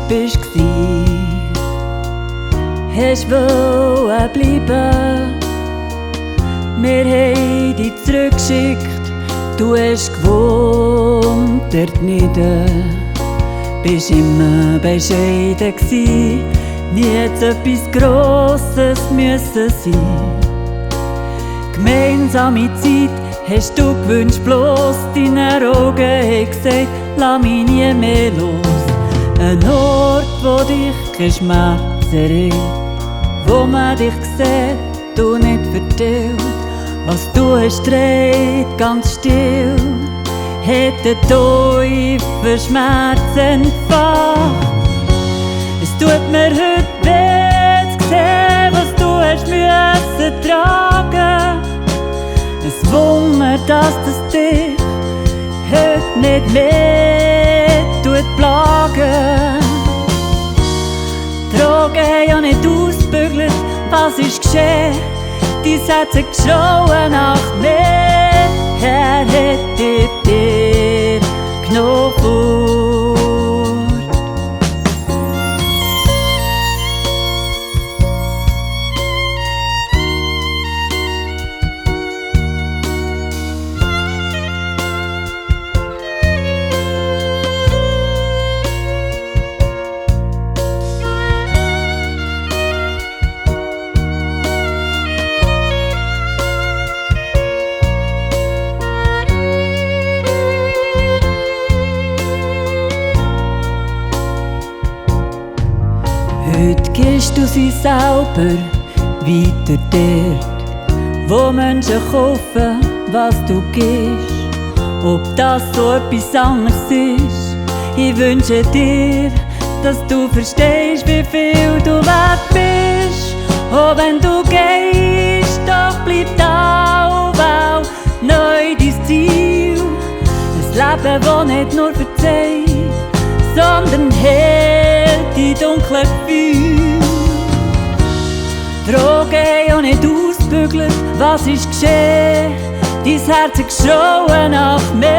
bist hast wollen bleiben. Wir haben dich zurückgeschickt, du hast gewohnt dort nieder. Bist immer bescheiden gsi, nie hätte etwas Grosses müssen sein. Gemeinsame Zeit hast du gewünscht, bloß deine Augen haben gesagt, lass mich nie mehr los. Ein Ort, wo dich kein Schmerz erregt, wo man dich sieht und nicht vertellt. Was du hast dreht, ganz still, hat den Teufel Schmerz entfacht. Es tut mir heute weh zu sehen, was du hast müssen tragen. Es wundert, dass das dich heute nicht mehr plagen. Drogen haben ja nicht ausgebügelt, was ist geschehen? Dein Herz hat geschrauen nach mir. Er hat dir genommen fort. Heute gehst du sie selber weiter dort, wo Menschen kaufen, was du gibst. Ob das so etwas anderes ist, ich wünsche dir, dass du verstehst, wie viel du wert bist. Oh, wenn du gehst, doch bleibt auch neu dein Ziel. Ein Leben, das nicht nur verzeiht, sondern hält die dunklen Gefühle. Drogen haben ja nicht ausgebügelt, was ist geschehen? Dein Herz hat geschrauen nach mir.